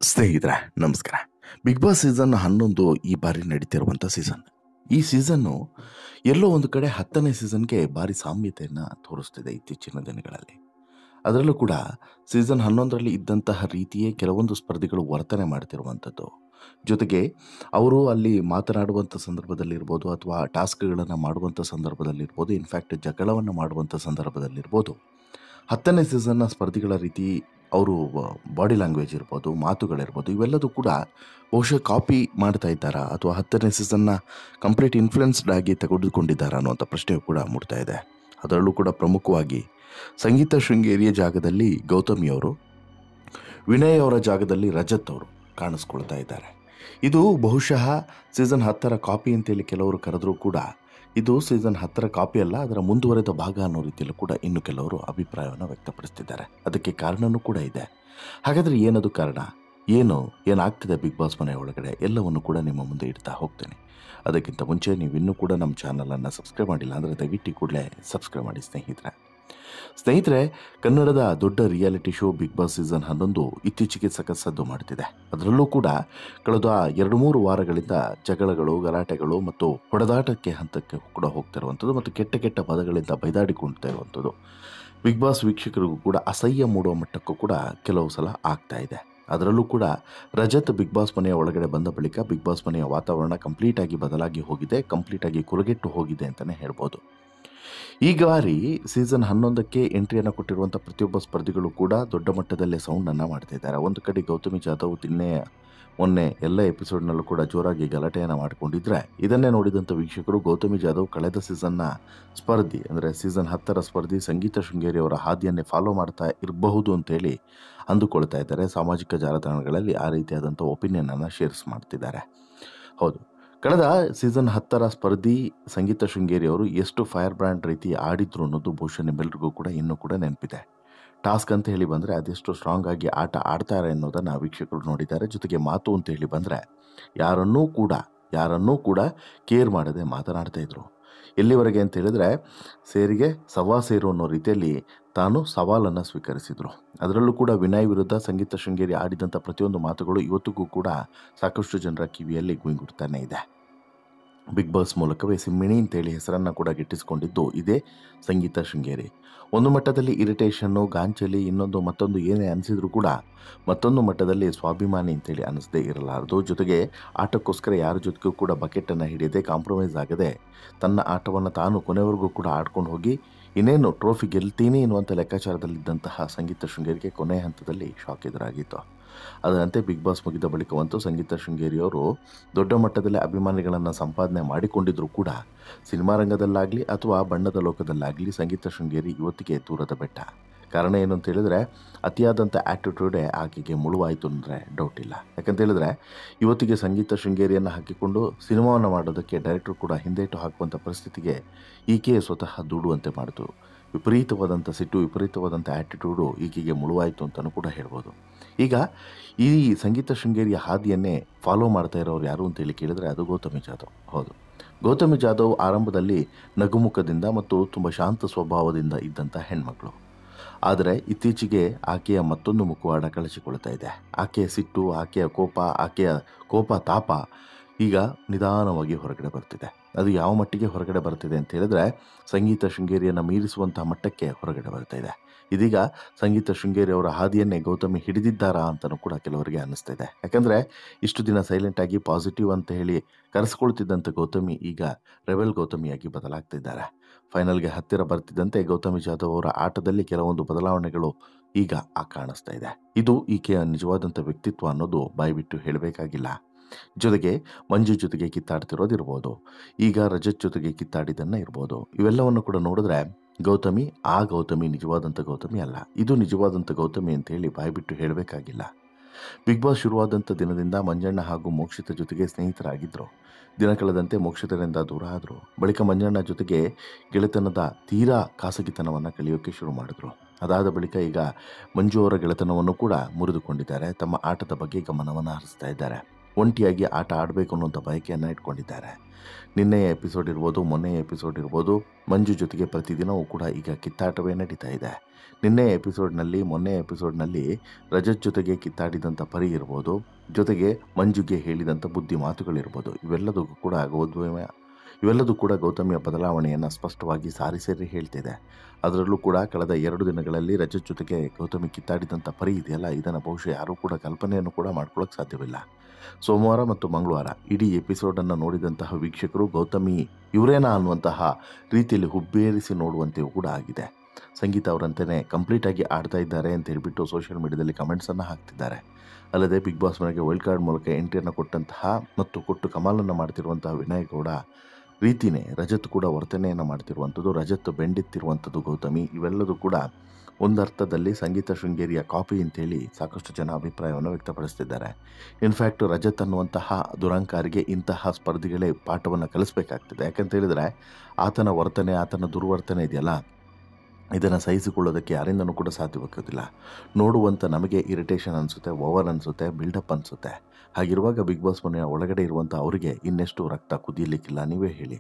ಸ್ನೇಹಿತರೆ ನಮಸ್ಕಾರ. Big Boss season 11 ಈ ಬಾರಿ ನಡೀತಿರುವಂಥ ಸೀಸನ್. ಈ ಸೀಸನ್ನು ಎಲ್ಲೋ ಒಂದು ಕಡೆ 10ನೇ ಸೀಸನ್ಗೆ ಭಾರಿ ಸಾಮ್ಯತೆಯನ್ನು ತೋರಿಸ್ತಿದೆ ಇತ್ತೀಚಿನ ದಿನಗಳಲ್ಲಿ. ಅದರಲ್ಲೂ ಕೂಡ ಸೀಸನ್ 11ರಲ್ಲಿ ಇದ್ದಂತಹ ರೀತಿಯೇ ಕೆಲವೊಂದು ಸ್ಪರ್ಧಿಗಳು ವರ್ತನೆ ಮಾಡ್ತಿರುವಂಥದ್ದು. ಜೊತೆಗೆ ಅವರು ಅಲ್ಲಿ ಮಾತನಾಡುವಂಥ ಸಂದರ್ಭದಲ್ಲಿರ್ಬೋದು ಅಥವಾ ಟಾಸ್ಕ್ಗಳನ್ನು ಮಾಡುವಂಥ ಸಂದರ್ಭದಲ್ಲಿರ್ಬೋದು, ಇನ್ಫ್ಯಾಕ್ಟ್ ಜಗಳವನ್ನು ಮಾಡುವಂಥ ಸಂದರ್ಭದಲ್ಲಿರ್ಬೋದು, 10ನೇ ಸೀಸನ್ನ ಸ್ಪರ್ಧಿಗಳ ರೀತಿ ಅವರು ಬಾಡಿ ಲ್ಯಾಂಗ್ವೇಜ್ ಇರ್ಬೋದು, ಮಾತುಗಳಿರ್ಬೋದು, ಇವೆಲ್ಲದೂ ಕೂಡ ಬಹುಶಃ ಕಾಪಿ ಮಾಡ್ತಾ ಇದ್ದಾರಾ ಅಥವಾ 10ನೇ ಸೀಸನ್ನ ಕಂಪ್ಲೀಟ್ ಇನ್ಫ್ಲುಯೆನ್ಸ್ಡ್ ಆಗಿ ತೆಗೆದುಕೊಂಡಿದ್ದಾರಾ ಅನ್ನುವಂಥ ಪ್ರಶ್ನೆಯು ಕೂಡ ಮೂಡ್ತಾ ಇದೆ. ಅದರಲ್ಲೂ ಕೂಡ ಪ್ರಮುಖವಾಗಿ ಸಂಗೀತ ಶೃಂಗೇರಿಯ ಜಾಗದಲ್ಲಿ ಗೌತಮಿಯವರು, ವಿನಯ್ ಅವರ ಜಾಗದಲ್ಲಿ ರಜತ್ ಅವರು ಕಾಣಿಸ್ಕೊಳ್ತಾ ಇದ್ದಾರೆ. ಇದು ಬಹುಶಃ ಸೀಸನ್ 10ರ ಕಾಪಿ ಅಂತೇಳಿ ಕೆಲವರು ಕರೆದರೂ ಕೂಡ ಇದು ಸೀಸನ್ 10ರ ಕಾಪಿ ಅಲ್ಲ, ಅದರ ಮುಂದುವರೆದ ಭಾಗ ಅನ್ನೋ ರೀತಿಯಲ್ಲೂ ಕೂಡ ಇನ್ನು ಕೆಲವರು ಅಭಿಪ್ರಾಯವನ್ನು ವ್ಯಕ್ತಪಡಿಸ್ತಿದ್ದಾರೆ. ಅದಕ್ಕೆ ಕಾರಣವೂ ಕೂಡ ಇದೆ. ಹಾಗಾದರೆ ಏನದು ಕಾರಣ, ಏನಾಗ್ತಿದೆ ಬಿಗ್ ಬಾಸ್ ಮನೆ ಒಳಗಡೆ, ಎಲ್ಲವನ್ನು ಕೂಡ ನಿಮ್ಮ ಮುಂದೆ ಇಡ್ತಾ ಹೋಗ್ತೇನೆ. ಅದಕ್ಕಿಂತ ಮುಂಚೆ ನೀವು ಇನ್ನೂ ಕೂಡ ನಮ್ಮ ಚಾನಲನ್ನು ಸಬ್ಸ್ಕ್ರೈಬ್ ಮಾಡಿಲ್ಲ ಅಂದರೆ ದಯವಿಟ್ಟು ಕೂಡಲೇ ಸಬ್ಸ್ಕ್ರೈಬ್ ಮಾಡಿ ಸ್ನೇಹಿತರೆ. ಕನ್ನಡದ ದೊಡ್ಡ reality show Bigg Boss season 11 ಇತ್ತೀಚೆಗೆ ಸದ್ದು ಮಾಡ್ತಿದೆ. ಅದರಲ್ಲೂ ಕೂಡ ಕಳೆದ 2-3 ವಾರಗಳಿಂದ ಜಗಳಗಳು, ಗಲಾಟೆಗಳು ಮತ್ತು ಹೊಡೆದಾಟಕ್ಕೆ ಹಂತಕ್ಕೆ ಕೂಡ ಹೋಗ್ತಿರುವಂಥದ್ದು ಮತ್ತು ಕೆಟ್ಟ ಪದಗಳಿಂದ ಬೈದಾಡಿಕೊಳ್ತಾ ಇರುವಂಥದ್ದು ಬಿಗ್ ಬಾಸ್ ವೀಕ್ಷಕರಿಗೂ ಕೂಡ ಅಸಹ್ಯ ಮೂಡುವ ಮಟ್ಟಕ್ಕೂ ಕೂಡ ಕೆಲವು ಸಲ ಆಗ್ತಾ ಇದೆ. ಅದರಲ್ಲೂ ಕೂಡ ರಜತ್ ಬಿಗ್ ಬಾಸ್ ಮನೆಯ ಒಳಗಡೆ ಬಂದ ಬಳಿಕ ಬಿಗ್ ಬಾಸ್ ಮನೆಯ ವಾತಾವರಣ ಕಂಪ್ಲೀಟಾಗಿ ಬದಲಾಗಿ ಹೋಗಿದೆ, ಕಂಪ್ಲೀಟಾಗಿ ಕುಲಗೆಟ್ಟು ಹೋಗಿದೆ ಅಂತಲೇ ಹೇಳ್ಬೋದು. ಈ ಬಾರಿ ಸೀಸನ್ 11ಕ್ಕೆ ಎಂಟ್ರಿಯನ್ನು ಕೊಟ್ಟಿರುವಂಥ ಪ್ರತಿಯೊಬ್ಬ ಸ್ಪರ್ಧಿಗಳು ಕೂಡ ದೊಡ್ಡ ಮಟ್ಟದಲ್ಲೇ ಸೌಂಡನ್ನು ಮಾಡ್ತಿದ್ದಾರೆ. ಒಂದು ಕಡೆ ಗೌತಮಿ ಜಾಧವ್ ಮೊನ್ನೆ ಎಲ್ಲ ಎಪಿಸೋಡ್ನಲ್ಲೂ ಕೂಡ ಜೋರಾಗಿ ಗಲಾಟೆಯನ್ನು ಮಾಡಿಕೊಂಡಿದ್ರೆ, ಇದನ್ನೇ ನೋಡಿದಂಥ ವೀಕ್ಷಕರು ಗೌತಮಿ ಜಾಧವ್ ಕಳೆದ ಸೀಸನ್ನ ಸ್ಪರ್ಧಿ ಅಂದರೆ ಸೀಸನ್ 10ರ ಸ್ಪರ್ಧಿ ಸಂಗೀತ ಶೃಂಗೇರಿ ಅವರ ಹಾದಿಯನ್ನೇ ಫಾಲೋ ಮಾಡ್ತಾ ಇರಬಹುದು ಅಂತೇಳಿ ಅಂದುಕೊಳ್ತಾ ಇದ್ದಾರೆ. ಸಾಮಾಜಿಕ ಜಾಲತಾಣಗಳಲ್ಲಿ ಆ ರೀತಿಯಾದಂಥ ಒಪಿನಿಯನನ್ನು ಶೇರ್ಸ್ ಮಾಡ್ತಿದ್ದಾರೆ. ಹೌದು, ಕಳೆದ ಸೀಸನ್ 10ರ ಸ್ಪರ್ಧಿ ಸಂಗೀತ ಶೃಂಗೇರಿ ಅವರು ಎಷ್ಟು ಫೈರ್ ಬ್ರ್ಯಾಂಡ್ ರೀತಿ ಆಡಿದ್ರು ಅನ್ನೋದು ಬಹುಶಃ ನಿಮ್ಮೆಲ್ಲರಿಗೂ ಕೂಡ ಇನ್ನೂ ಕೂಡ ನೆನಪಿದೆ. ಟಾಸ್ಕ್ ಅಂತ ಹೇಳಿ ಬಂದರೆ ಅದೆಷ್ಟು ಸ್ಟ್ರಾಂಗ್ ಆಗಿ ಆಟ ಆಡ್ತಾರೆ ಅನ್ನೋದನ್ನು ವೀಕ್ಷಕರು ನೋಡಿದ್ದಾರೆ. ಜೊತೆಗೆ ಮಾತು ಅಂತ ಹೇಳಿ ಬಂದರೆ ಯಾರನ್ನೂ ಕೂಡ ಕೇರ್ ಮಾಡದೆ ಮಾತನಾಡ್ತಾ ಇದ್ರು. ಎಲ್ಲಿವರೆಗೆ ಅಂತ ಹೇಳಿದ್ರೆ ಸೇರಿಗೆ ಸೇರು ಅನ್ನೋ ರೀತಿಯಲ್ಲಿ ತಾನು ಸವಾಲನ್ನು ಸ್ವೀಕರಿಸಿದರು. ಅದರಲ್ಲೂ ಕೂಡ ವಿನಯ್ ವಿರುದ್ಧ ಸಂಗೀತ ಶೃಂಗೇರಿ ಆಡಿದಂಥ ಪ್ರತಿಯೊಂದು ಮಾತುಗಳು ಇವತ್ತಿಗೂ ಕೂಡ ಸಾಕಷ್ಟು ಜನರ ಕಿವಿಯಲ್ಲಿ ಗುಂಗುಡ್ತಾನೆ ಇದೆ. ಬಿಗ್ ಬಾಸ್ ಮೂಲಕವೇ ಸಿಮ್ಮಿಣಿ ಅಂತೇಳಿ ಹೆಸರನ್ನು ಕೂಡ ಗಿಟ್ಟಿಸಿಕೊಂಡಿದ್ದು ಇದೇ ಸಂಗೀತ ಶೃಂಗೇರಿ. ಒಂದು ಮಟ್ಟದಲ್ಲಿ ಇರಿಟೇಷನ್ನು, ಗಾಂಚಲಿ, ಮತ್ತೊಂದು ಏನೇ ಅನಿಸಿದ್ರು ಕೂಡ ಮತ್ತೊಂದು ಮಟ್ಟದಲ್ಲಿ ಸ್ವಾಭಿಮಾನಿ ಅಂತೇಳಿ ಅನ್ನಿಸದೇ ಇರಲಾರದು. ಜೊತೆಗೆ ಆಟಕ್ಕೋಸ್ಕರ ಯಾರ ಜೊತೆಗೂ ಕೂಡ ಬಕೆಟನ್ನು ಹಿಡಿಯದೆ, ಕಾಂಪ್ರಮೈಸ್ ಆಗದೆ ತನ್ನ ಆಟವನ್ನು ತಾನು ಕೊನೆವರೆಗೂ ಕೂಡ ಆಡ್ಕೊಂಡು ಹೋಗಿ ಇನ್ನೇನು ಟ್ರೋಫಿ ಗೆಲ್ತೀನಿ ಎನ್ನುವಂಥ ಲೆಕ್ಕಾಚಾರದಲ್ಲಿದ್ದಂತಹ ಸಂಗೀತ ಶೃಂಗೇರಿಗೆ ಕೊನೆಯ ಹಂತದಲ್ಲಿ ಶಾಕ್ ಎದುರಾಗಿತ್ತು. ಅದರಂತೆ ಬಿಗ್ ಬಾಸ್ ಮುಗಿದ ಬಳಿಕವಂತೂ ಸಂಗೀತ ಶೃಂಗೇರಿಯವರು ದೊಡ್ಡ ಮಟ್ಟದಲ್ಲಿ ಅಭಿಮಾನಿಗಳನ್ನು ಸಂಪಾದನೆ ಮಾಡಿಕೊಂಡಿದ್ರು ಕೂಡ ಸಿನಿಮಾ ರಂಗದಲ್ಲಾಗಲಿ ಅಥವಾ ಬಣ್ಣದ ಲೋಕದಲ್ಲಾಗಲಿ ಸಂಗೀತ ಶೃಂಗೇರಿ ಇವತ್ತಿಗೆ ದೂರದ ಬೆಟ್ಟ. ಕಾರಣ ಏನು ಅಂತ ಹೇಳಿದ್ರೆ ಅತಿಯಾದಂಥ ಆ್ಯಟಿಟ್ಯೂಡೇ ಆಕೆಗೆ ಮುಳುವಾಯಿತು ಅಂದರೆ ಡೌಟ್ ಇಲ್ಲ. ಯಾಕಂತ ಹೇಳಿದ್ರೆ ಇವತ್ತಿಗೆ ಸಂಗೀತ ಶೃಂಗೇರಿಯನ್ನು ಹಾಕಿಕೊಂಡು ಸಿನಿಮಾವನ್ನು ಮಾಡೋದಕ್ಕೆ ಡೈರೆಕ್ಟರ್ ಕೂಡ ಹಿಂದೇಟು ಹಾಕುವಂಥ ಪರಿಸ್ಥಿತಿಗೆ ಈಕೆಯೇ ಸ್ವತಃ ದೂಡುವಂತೆ ಮಾಡಿತು. ವಿಪರೀತವಾದಂಥ ಸಿಟ್ಟು, ವಿಪರೀತವಾದಂಥ ಆ್ಯಟಿಟ್ಯೂಡು ಈಕೆಗೆ ಮುಳುವಾಯಿತು ಅಂತಲೂ ಕೂಡ ಹೇಳ್ಬೋದು. ಈಗ ಈ ಸಂಗೀತ ಶೃಂಗೇರಿಯ ಹಾದಿಯನ್ನೇ ಫಾಲೋ ಮಾಡ್ತಾ ಇರೋರು ಯಾರು ಅಂತೇಳಿ ಕೇಳಿದರೆ ಅದು ಗೌತಮಿ ಜಾಧವ್. ಹೌದು, ಗೌತಮಿ ಜಾಧವ್ ಆರಂಭದಲ್ಲಿ ನಗುಮುಖದಿಂದ ಮತ್ತು ತುಂಬ ಶಾಂತ ಸ್ವಭಾವದಿಂದ ಇದ್ದಂಥ ಹೆಣ್ಮಗಳು. ಆದರೆ ಇತ್ತೀಚೆಗೆ ಆಕೆಯ ಮತ್ತೊಂದು ಮುಖವಾಡ ಕಳಚಿಕೊಳ್ತಾ ಇದೆ. ಆಕೆಯ ಸಿಟ್ಟು, ಆಕೆಯ ಕೋಪ ತಾಪ ಈಗ ನಿಧಾನವಾಗಿ ಹೊರಗಡೆ ಬರ್ತಿದೆ. ಅದು ಯಾವ ಮಟ್ಟಿಗೆ ಹೊರಗಡೆ ಬರ್ತಿದೆ ಅಂತ ಹೇಳಿದ್ರೆ ಸಂಗೀತ ಶೃಂಗೇರಿಯನ್ನು ಮೀರಿಸುವಂತಹ ಮಟ್ಟಕ್ಕೆ ಹೊರಗಡೆ ಬರ್ತಾ ಇದೆ. ಇದೀಗ ಸಂಗೀತ ಶೃಂಗೇರಿ ಅವರ ಹಾದಿಯನ್ನೇ ಗೌತಮಿ ಹಿಡಿದಿದ್ದಾರಾ ಅಂತಲೂ ಕೂಡ ಕೆಲವರಿಗೆ ಅನ್ನಿಸ್ತಾ ಇದೆ. ಯಾಕಂದರೆ ಇಷ್ಟು ದಿನ ಸೈಲೆಂಟಾಗಿ ಪಾಸಿಟಿವ್ ಅಂತ ಹೇಳಿ ಕರೆಸ್ಕೊಳ್ತಿದ್ದಂಥ ಗೌತಮಿ ಈಗ ರೆಬೆಲ್ ಗೌತಮಿಯಾಗಿ ಬದಲಾಗ್ತಿದ್ದಾರೆ. ಫೈನಲ್ಗೆ ಹತ್ತಿರ ಬರ್ತಿದ್ದಂತೆ ಗೌತಮಿ ಜಾಧವ್ ಅವರ ಆಟದಲ್ಲಿ ಕೆಲವೊಂದು ಬದಲಾವಣೆಗಳು ಈಗ ಕಾಣಿಸ್ತಾ ಇದೆ. ಇದು ಈಕೆಯ ನಿಜವಾದಂಥ ವ್ಯಕ್ತಿತ್ವ ಅನ್ನೋದು ಬಾಯ್ಬಿಟ್ಟು ಹೇಳಬೇಕಾಗಿಲ್ಲ. ಜೊತೆಗೆ ಮಂಜು ಜೊತೆಗೆ ಕಿತ್ತಾಡ್ತಿರೋದಿರ್ಬೋದು, ಈಗ ರಜತ್ ಜೊತೆಗೆ ಕಿತ್ತಾಡಿದ್ದನ್ನು ಇರ್ಬೋದು, ಇವೆಲ್ಲವನ್ನು ಕೂಡ ನೋಡಿದ್ರೆ ಗೌತಮಿ ನಿಜವಾದಂಥ ಗೌತಮಿ ಅಲ್ಲ. ಇದು ನಿಜವಾದಂಥ ಗೌತಮಿ ಅಂತ ಹೇಳಿ ಬಾಯ್ಬಿಟ್ಟು ಹೇಳಬೇಕಾಗಿಲ್ಲ. ಬಿಗ್ ಬಾಸ್ ಶುರುವಾದಂಥ ದಿನದಿಂದ ಮಂಜಣ್ಣ ಹಾಗೂ ಮೋಕ್ಷಿತ ಜೊತೆಗೆ ಸ್ನೇಹಿತರಾಗಿದ್ದರು. ದಿನ ಕಳೆದಂತೆ ಮೋಕ್ಷಿತರಿಂದ ದೂರ ಆದರು. ಬಳಿಕ ಮಂಜಣ್ಣ ಜೊತೆಗೆ ಗೆಳೆತನದ ತೀರಾ ಖಾಸಗಿತನವನ್ನು ಕಳೆಯೋಕ್ಕೆ ಶುರು ಮಾಡಿದ್ರು. ಅದಾದ ಬಳಿಕ ಈಗ ಮಂಜು ಅವರ ಗೆಳೆತನವನ್ನು ಕೂಡ ಮುರಿದುಕೊಂಡಿದ್ದಾರೆ. ತಮ್ಮ ಆಟದ ಬಗ್ಗೆ ಗಮನವನ್ನು ಹರಿಸ್ತಾ ಇದ್ದಾರೆ. ಒಂಟಿಯಾಗಿ ಆಟ ಆಡಬೇಕು ಅನ್ನೋಂಥ ಬಯಕೆಯನ್ನು ಇಟ್ಕೊಂಡಿದ್ದಾರೆ. ನಿನ್ನೆಯ ಎಪಿಸೋಡ್ ಇರ್ಬೋದು, ಮೊನ್ನೆಯ ಎಪಿಸೋಡ್ ಇರ್ಬೋದು, ಮಂಜು ಜೊತೆಗೆ ಪ್ರತಿದಿನವೂ ಕೂಡ ಈಗ ಕಿತ್ತಾಟವೇ ನಡೀತಾ ಇದೆ. ನಿನ್ನೆಯ ಎಪಿಸೋಡ್ನಲ್ಲಿ, ಮೊನ್ನೆಯ ಎಪಿಸೋಡ್ನಲ್ಲಿ ರಜತ್ ಜೊತೆಗೆ ಕಿತ್ತಾಡಿದಂಥ ಪರಿ ಇರ್ಬೋದು, ಜೊತೆಗೆ ಮಂಜುಗೆ ಹೇಳಿದಂಥ ಬುದ್ಧಿ ಮಾತುಗಳಿರ್ಬೋದು, ಇವೆಲ್ಲದೂ ಕೂಡ ಗೌತಮಿಯ ಬದಲಾವಣೆಯನ್ನು ಸ್ಪಷ್ಟವಾಗಿ ಸಾರಿ ಹೇಳ್ತಿದೆ. ಅದರಲ್ಲೂ ಕೂಡ ಕಳೆದ 2 ದಿನಗಳಲ್ಲಿ ರಜತ್ ಜೊತೆಗೆ ಗೌತಮಿ ಕಿತ್ತಾಡಿದಂಥ ಪರಿ ಇದೆಯಲ್ಲ, ಇದನ್ನು ಬಹುಶಃ ಯಾರೂ ಕೂಡ ಕಲ್ಪನೆಯನ್ನು ಕೂಡ ಮಾಡ್ಕೊಳ್ಳೋಕೆ ಸಾಧ್ಯವಿಲ್ಲ. ಸೋಮವಾರ ಮತ್ತು ಮಂಗಳವಾರ ಇಡೀ ಎಪಿಸೋಡನ್ನು ನೋಡಿದಂತಹ ವೀಕ್ಷಕರು ಗೌತಮಿ ಇವರೇನಾ ಅನ್ನುವಂತಹ ರೀತಿಯಲ್ಲಿ ಹುಬ್ಬೇರಿಸಿ ನೋಡುವಂತೆಯೂ ಕೂಡ ಆಗಿದೆ. ಸಂಗೀತ ಅವರಂತೆಯೇ ಕಂಪ್ಲೀಟಾಗಿ ಆಡ್ತಾ ಇದ್ದಾರೆ ಅಂತ ಹೇಳಿಬಿಟ್ಟು ಸೋಷಿಯಲ್ ಮೀಡಿಯಾದಲ್ಲಿ ಕಮೆಂಟ್ಸನ್ನು ಹಾಕ್ತಿದ್ದಾರೆ. ಅಲ್ಲದೆ ಬಿಗ್ ಬಾಸ್ ಮನೆಗೆ ವೈಲ್ಡ್ ಕಾರ್ಡ್ ಮೂಲಕ ಎಂಟ್ರಿಯನ್ನು ಕೊಟ್ಟು ಕಮಾಲನ್ನು ಮಾಡ್ತಿರುವಂತಹ ವಿನಯ್ ಗೌಡ ರೀತಿಯೇ ರಜತ್ ಕೂಡ ವರ್ತನೆಯನ್ನು ಮಾಡ್ತಿರುವಂಥದ್ದು, ರಜತ್ ಬೆಂಡೆತ್ತಿರುವಂಥದ್ದು ಗೌತಮಿ, ಇವೆಲ್ಲದೂ ಕೂಡ ಒಂದರ್ಥದಲ್ಲಿ ಸಂಗೀತ ಶೃಂಗೇರಿಯ ಕಾಪಿ ಅಂತೇಳಿ ಸಾಕಷ್ಟು ಜನ ಅಭಿಪ್ರಾಯವನ್ನು ವ್ಯಕ್ತಪಡಿಸ್ತಿದ್ದಾರೆ. ಇನ್ಫ್ಯಾಕ್ಟ್ ರಜತ್ ಅನ್ನುವಂತಹ ದುರಂಕಾರಿಗೆ ಇಂತಹ ಸ್ಪರ್ಧಿಗಳೇ ಪಾಠವನ್ನು ಕಲಿಸ್ಬೇಕಾಗ್ತದೆ. ಯಾಕಂತ ಹೇಳಿದರೆ ಆತನ ವರ್ತನೆ, ಆತನ ದುರ್ವರ್ತನೆ ಇದೆಯಲ್ಲ, ಇದನ್ನು ಸಹಿಸಿಕೊಳ್ಳೋದಕ್ಕೆ ಯಾರಿಂದನೂ ಕೂಡ ಸಾಧ್ಯವಾಗೋದಿಲ್ಲ. ನೋಡುವಂಥ ನಮಗೆ ಇರಿಟೇಷನ್ ಅನಿಸುತ್ತೆ, ಓವರ್ ಅನಿಸುತ್ತೆ, ಬಿಲ್ಡಪ್ ಅನಿಸುತ್ತೆ. ಹಾಗಿರುವಾಗ ಬಿಗ್ ಬಾಸ್ ಮನೆಯ ಒಳಗಡೆ ಇರುವಂಥ ಅವರಿಗೆ ಇನ್ನೆಷ್ಟು ರಕ್ತ ಕುದಿಯಲಿಕ್ಕಿಲ್ಲ, ನೀವೇ ಹೇಳಿ.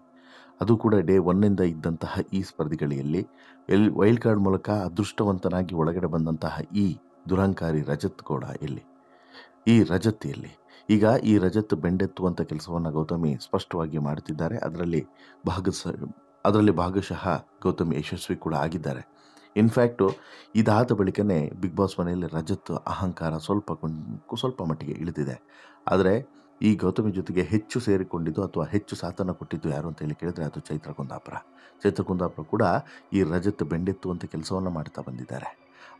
ಅದು ಕೂಡ ಡೇ 1 ಇದ್ದಂತಹ ಈ ಸ್ಪರ್ಧಿಗಳಲ್ಲಿ ವೈಲ್ಡ್ ಕಾರ್ಡ್ ಮೂಲಕ ಅದೃಷ್ಟವಂತನಾಗಿ ಒಳಗಡೆ ಬಂದಂತಹ ಈ ದುರಂಕಾರಿ ರಜತ್ ಗೌಡ ಎಲ್ಲಿ? ಈ ರಜತ್ ಎಲ್ಲಿ? ಈಗ ಈ ರಜತ್ ಬೆಂಡೆತ್ತುವಂಥ ಕೆಲಸವನ್ನು ಗೌತಮಿ ಸ್ಪಷ್ಟವಾಗಿ ಮಾಡುತ್ತಿದ್ದಾರೆ. ಅದರಲ್ಲಿ ಭಾಗಶಃ ಗೌತಮಿ ಯಶಸ್ವಿ ಕೂಡ ಆಗಿದ್ದಾರೆ. ಇನ್ಫ್ಯಾಕ್ಟು ಇದಾದ ಬಳಿಕನೇ ಬಿಗ್ ಬಾಸ್ ಮನೆಯಲ್ಲಿ ರಜತ್ ಅಹಂಕಾರ ಸ್ವಲ್ಪ ಮಟ್ಟಿಗೆ ಇಳಿದಿದೆ. ಆದರೆ ಈ ಗೌತಮಿ ಜೊತೆಗೆ ಹೆಚ್ಚು ಸೇರಿಕೊಂಡಿದ್ದು ಅಥವಾ ಹೆಚ್ಚು ಸಾಥನ್ನು ಕೊಟ್ಟಿದ್ದು ಯಾರು ಅಂತ ಹೇಳಿ ಕೇಳಿದರೆ ಅದು ಚೈತ್ರ ಕುಂದಾಪುರ ಕೂಡ ಈ ರಜತ್ ಬೆಂಡೆತ್ತುವಂಥ ಕೆಲಸವನ್ನು ಮಾಡ್ತಾ ಬಂದಿದ್ದಾರೆ.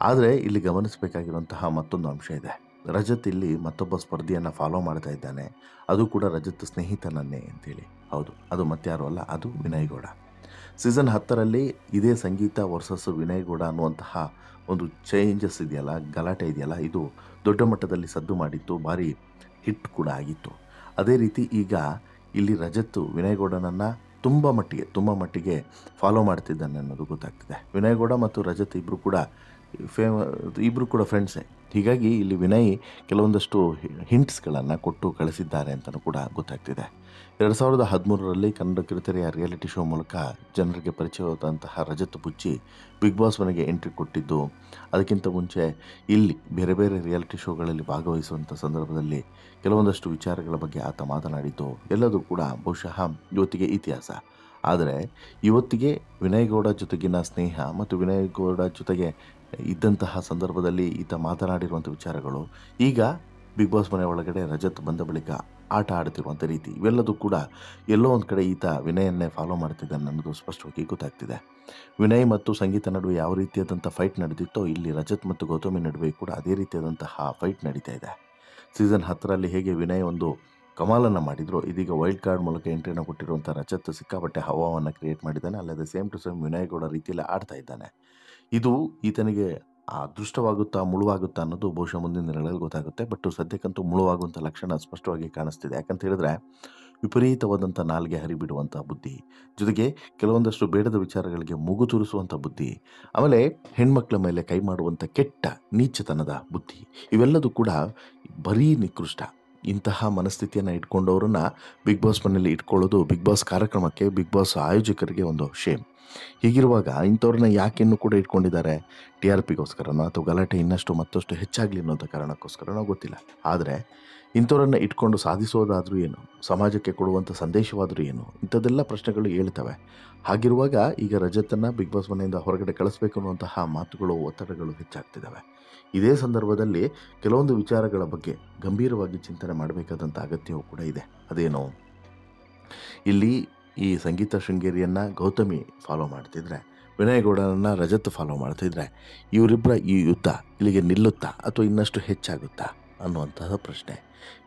ಆದರೆ ಇಲ್ಲಿ ಗಮನಿಸಬೇಕಾಗಿರುವಂತಹ ಮತ್ತೊಂದು ಅಂಶ ಇದೆ. ರಜತ್ ಇಲ್ಲಿ ಮತ್ತೊಬ್ಬ ಸ್ಪರ್ಧಿಯನ್ನು ಫಾಲೋ ಮಾಡ್ತಾ ಇದ್ದಾನೆ. ಅದು ಕೂಡ ರಜತ್ ಸ್ನೇಹಿತನನ್ನೇ ಅಂತೇಳಿ. ಹೌದು, ಅದು ಮತ್ತಾರೂ ಅಲ್ಲ, ಅದು ವಿನಯ್ ಗೌಡ. ಸೀಸನ್ 10ರಲ್ಲಿ ಇದೇ ಸಂಗೀತ ವರ್ಸಸ್ ವಿನಯ್ ಗೌಡ ಅನ್ನುವಂತಹ ಒಂದು ಚೇಂಜಸ್ ಇದೆಯಲ್ಲ, ಗಲಾಟೆ ಇದೆಯಲ್ಲ, ಇದು ದೊಡ್ಡ ಮಟ್ಟದಲ್ಲಿ ಸದ್ದು ಮಾಡಿತ್ತು, ಭಾರಿ ಹಿಟ್ ಕೂಡ ಆಗಿತ್ತು. ಅದೇ ರೀತಿ ಈಗ ಇಲ್ಲಿ ರಜತ್ ವಿನಯ್ ಗೌಡನನ್ನು ತುಂಬ ಮಟ್ಟಿಗೆ ಫಾಲೋ ಮಾಡ್ತಿದ್ದಾನೆ ಅನ್ನೋದು ಗೊತ್ತಾಗ್ತಿದೆ. ವಿನಯ್ ಗೌಡ ಮತ್ತು ರಜತ್ ಇಬ್ಬರು ಕೂಡ ಫ್ರೆಂಡ್ಸೇ. ಹೀಗಾಗಿ ಇಲ್ಲಿ ವಿನಯ್ ಕೆಲವೊಂದಷ್ಟು ಹಿಂಟ್ಸ್ಗಳನ್ನು ಕೊಟ್ಟು ಕಳಿಸಿದ್ದಾರೆ ಅಂತಲೂ ಕೂಡ ಗೊತ್ತಾಗ್ತಿದೆ. 2013ರಲ್ಲಿ ಕನ್ನಡ ಕಿರುತೆರೆಯ ರಿಯಾಲಿಟಿ ಶೋ ಮೂಲಕ ಜನರಿಗೆ ಪರಿಚಯವಾದಂತಹ ರಜತ್ ಬುಚ್ಚಿ ಬಿಗ್ ಬಾಸ್ ಮನೆಗೆ ಎಂಟ್ರಿ ಕೊಟ್ಟಿದ್ದು, ಅದಕ್ಕಿಂತ ಮುಂಚೆ ಇಲ್ಲಿ ಬೇರೆ ಬೇರೆ ರಿಯಾಲಿಟಿ ಶೋಗಳಲ್ಲಿ ಭಾಗವಹಿಸುವಂಥ ಸಂದರ್ಭದಲ್ಲಿ ಕೆಲವೊಂದಷ್ಟು ವಿಚಾರಗಳ ಬಗ್ಗೆ ಆತ ಮಾತನಾಡಿದ್ದು ಎಲ್ಲದೂ ಕೂಡ ಬಹುಶಃ ಇವತ್ತಿಗೆ ಇತಿಹಾಸ. ಆದರೆ ಇವತ್ತಿಗೆ ವಿನಯ್ ಗೌಡ ಜೊತೆಗಿನ ಸ್ನೇಹ ಮತ್ತು ವಿನಯ್ ಗೌಡ ಜೊತೆಗೆ ಇದ್ದಂತಹ ಸಂದರ್ಭದಲ್ಲಿ ಈತ ಮಾತನಾಡಿರುವಂಥ ವಿಚಾರಗಳು ಈಗ ಬಿಗ್ ಬಾಸ್ ಮನೆ ಒಳಗಡೆ ರಜತ್ ಬಂದ ಬಳಿಕ ಆಟ ಆಡ್ತಿರುವಂಥ ರೀತಿ, ಇವೆಲ್ಲದೂ ಕೂಡ ಎಲ್ಲೋ ಒಂದು ಕಡೆ ಈತ ವಿನಯನ್ನೇ ಫಾಲೋ ಮಾಡ್ತಿದ್ದಾನೆ ಅನ್ನೋದು ಸ್ಪಷ್ಟವಾಗಿ ಗೊತ್ತಾಗ್ತಿದೆ. ವಿನಯ್ ಮತ್ತು ಸಂಗೀತ ನಡುವೆ ಯಾವ ರೀತಿಯಾದಂಥ ಫೈಟ್ ನಡೆದಿತ್ತೋ ಇಲ್ಲಿ ರಜತ್ ಮತ್ತು ಗೌತಮಿ ನಡುವೆ ಕೂಡ ಅದೇ ರೀತಿಯಾದಂತಹ ಫೈಟ್ ನಡೀತಾ ಇದೆ. ಸೀಸನ್ 10ರಲ್ಲಿ ಹೇಗೆ ವಿನಯ್ ಒಂದು ಕಮಾಲನ್ನು ಮಾಡಿದ್ರು, ಇದೀಗ ವೈಲ್ಡ್ ಕಾರ್ಡ್ ಮೂಲಕ ಎಂಟ್ರಿಯನ್ನು ಕೊಟ್ಟಿರುವಂಥ ರಜತ್ ಸಿಕ್ಕಾಪಟ್ಟೆ ಹವಾವನ್ನು ಕ್ರಿಯೇಟ್ ಮಾಡಿದ್ದಾನೆ. ಅಲ್ಲದೆ same to same Vinay Gowda ರೀತಿಯಲ್ಲಿ ಆಡ್ತಾ ಇದ್ದಾನೆ. ಇದು ಈತನಿಗೆ ಅದೃಷ್ಟವಾಗುತ್ತಾ ಮುಳುವಾಗುತ್ತಾ ಅನ್ನೋದು ಬಹುಶಃ ಮುಂದಿನ ದಿನಗಳಲ್ಲಿ ಗೊತ್ತಾಗುತ್ತೆ. ಬಟ್ ಸದ್ಯಕ್ಕಂತೂ ಮುಳುವಾಗುವಂಥ ಲಕ್ಷಣ ಸ್ಪಷ್ಟವಾಗಿ ಕಾಣಿಸ್ತಿದೆ. ಯಾಕಂತ ಹೇಳಿದ್ರೆ ವಿಪರೀತವಾದಂಥ ನಾಲ್ಗೆ ಹರಿಬಿಡುವಂಥ ಬುದ್ಧಿ, ಜೊತೆಗೆ ಕೆಲವೊಂದಷ್ಟು ಬೇಡದ ವಿಚಾರಗಳಿಗೆ ಮೂಗು ತೂರಿಸುವಂಥ ಬುದ್ಧಿ, ಆಮೇಲೆ ಹೆಣ್ಮಕ್ಳ ಮೇಲೆ ಕೈ ಮಾಡುವಂಥ ಕೆಟ್ಟ ನೀಚತನದ ಬುದ್ಧಿ, ಇವೆಲ್ಲದೂ ಕೂಡ ಬರೀ ನಿಕೃಷ್ಟ. ಇಂತಹ ಮನಸ್ಥಿತಿಯನ್ನು ಇಟ್ಕೊಂಡವ್ರನ್ನ ಬಿಗ್ ಬಾಸ್ ಮನೆಯಲ್ಲಿ ಇಟ್ಕೊಳ್ಳೋದು ಬಿಗ್ ಬಾಸ್ ಕಾರ್ಯಕ್ರಮಕ್ಕೆ, ಬಿಗ್ ಬಾಸ್ ಆಯೋಜಕರಿಗೆ ಒಂದು ಶೇಮ್. ಹೀಗಿರುವಾಗ ಇಂಥವ್ರನ್ನ ಯಾಕೆನ್ನೂ ಕೂಡ ಇಟ್ಕೊಂಡಿದ್ದಾರೆ? TRPಗೋಸ್ಕರನೋ ಅಥವಾ ಗಲಾಟೆ ಮತ್ತಷ್ಟು ಹೆಚ್ಚಾಗಲಿ ಅನ್ನೋಂಥ ಕಾರಣಕ್ಕೋಸ್ಕರನೋ ಗೊತ್ತಿಲ್ಲ. ಆದರೆ ಇಂಥವ್ರನ್ನ ಇಟ್ಕೊಂಡು ಸಾಧಿಸೋದಾದರೂ ಏನು, ಸಮಾಜಕ್ಕೆ ಕೊಡುವಂಥ ಸಂದೇಶವಾದರೂ ಏನು, ಇಂಥದ್ದೆಲ್ಲ ಪ್ರಶ್ನೆಗಳು ಹೇಳ್ತವೆ. ಹಾಗಿರುವಾಗ ಈಗ ರಜತನ್ನು ಬಿಗ್ ಬಾಸ್ ಮನೆಯಿಂದ ಹೊರಗಡೆ ಕಳಿಸ್ಬೇಕು ಅನ್ನುವಂತಹ ಮಾತುಗಳು, ಒತ್ತಡಗಳು ಹೆಚ್ಚಾಗ್ತಿದ್ದಾವೆ. ಇದೇ ಸಂದರ್ಭದಲ್ಲಿ ಕೆಲವೊಂದು ವಿಚಾರಗಳ ಬಗ್ಗೆ ಗಂಭೀರವಾಗಿ ಚಿಂತನೆ ಮಾಡಬೇಕಾದಂಥ ಅಗತ್ಯವೂ ಕೂಡ ಇದೆ. ಅದೇನು, ಇಲ್ಲಿ ಈ ಸಂಗೀತ ಶೃಂಗೇರಿಯನ್ನು ಗೌತಮಿ ಫಾಲೋ ಮಾಡ್ತಿದ್ರೆ, ವಿನಯ್ ಗೌಡನನ್ನು ರಜತ್ ಫಾಲೋ ಮಾಡ್ತಿದ್ರೆ, ಇವರಿಬ್ಬರ ಈ ಯುದ್ಧ ಇಲ್ಲಿಗೆ ನಿಲ್ಲುತ್ತಾ ಅಥವಾ ಇನ್ನಷ್ಟು ಹೆಚ್ಚಾಗುತ್ತಾ ಅನ್ನುವಂತಹ ಪ್ರಶ್ನೆ.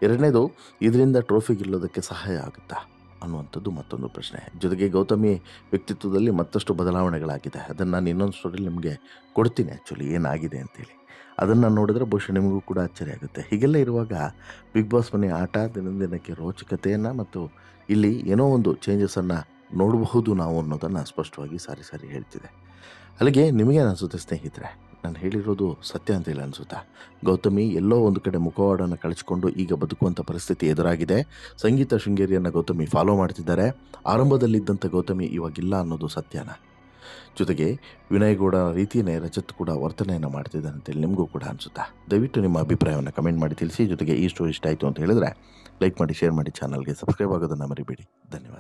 ಎರಡನೇದು, ಇದರಿಂದ ಟ್ರೋಫಿ ಗೆಲ್ಲೋದಕ್ಕೆ ಸಹಾಯ ಆಗುತ್ತಾ ಅನ್ನುವಂಥದ್ದು ಮತ್ತೊಂದು ಪ್ರಶ್ನೆ. ಜೊತೆಗೆ ಗೌತಮಿ ವ್ಯಕ್ತಿತ್ವದಲ್ಲಿ ಮತ್ತಷ್ಟು ಬದಲಾವಣೆಗಳಾಗಿದೆ. ಅದನ್ನು ನಾನು ಇನ್ನೊಂದು ಸ್ಟೋರಿಯಲ್ಲಿ ನಿಮಗೆ ಕೊಡ್ತೀನಿ ಆ್ಯಕ್ಚುಲಿ ಏನಾಗಿದೆ ಅಂತೇಳಿ. ಅದನ್ನು ನೋಡಿದ್ರೆ ಬಹುಶಃ ನಿಮಗೂ ಕೂಡ ಆಶ್ಚರ್ಯ ಆಗುತ್ತೆ. ಹೀಗೆಲ್ಲ ಇರುವಾಗ ಬಿಗ್ ಬಾಸ್ ಮನೆ ಆಟ ದಿನಕ್ಕೆ ರೋಚಕತೆಯನ್ನು ಮತ್ತು ಇಲ್ಲಿ ಏನೋ ಒಂದು ಚೇಂಜಸನ್ನು ನೋಡಬಹುದು ನಾವು ಅನ್ನೋದನ್ನು ಸ್ಪಷ್ಟವಾಗಿ ಸಾರಿ ಹೇಳ್ತಿದೆ. ಅಲ್ಲಿಗೆ ನಿಮಗೇನು ಅನಿಸುತ್ತೆ ಸ್ನೇಹಿತರೆ? ನಾನು ಹೇಳಿರೋದು ಸತ್ಯ ಅಂತ ಇಲ್ಲ ಅನಿಸುತ್ತಾ? ಗೌತಮಿ ಎಲ್ಲೋ ಒಂದು ಕಡೆ ಮುಖವಾಡನ್ನು ಕಳಚಿಕೊಂಡು ಈಗ ಬದುಕುವಂಥ ಪರಿಸ್ಥಿತಿ ಎದುರಾಗಿದೆ. ಸಂಗೀತ ಶೃಂಗೇರಿಯನ್ನು ಗೌತಮಿ ಫಾಲೋ ಮಾಡ್ತಿದ್ದಾರೆ. ಆರಂಭದಲ್ಲಿದ್ದಂಥ ಗೌತಮಿ ಇವಾಗಿಲ್ಲ ಅನ್ನೋದು ಸತ್ಯನಾ? ಜೊತೆಗೆ ವಿನಯ್ ಗೌಡ ರೀತಿಯೇ ರಜತ್ ಕೂಡ ವರ್ತನೆಯನ್ನು ಮಾಡ್ತಿದ್ದಾನೆ ಅಂತೇಳಿ ನಿಮಗೂ ಕೂಡ ಅನಿಸುತ್ತಾ? ದಯವಿಟ್ಟು ನಿಮ್ಮ ಅಭಿಪ್ರಾಯವನ್ನು ಕಮೆಂಟ್ ಮಾಡಿ ತಿಳಿಸಿ. ಜೊತೆಗೆ ಈ ಸ್ಟೋರಿ ಇಷ್ಟ ಆಯಿತು ಅಂತ ಹೇಳಿದ್ರೆ ಲೈಕ್ ಮಾಡಿ, ಶೇರ್ ಮಾಡಿ, ಚಾನಲ್ಗೆ ಸಬ್ಸ್ಕ್ರೈಬ್ ಆಗೋದನ್ನು ಮರಿಬೇಡಿ. ಧನ್ಯವಾದ.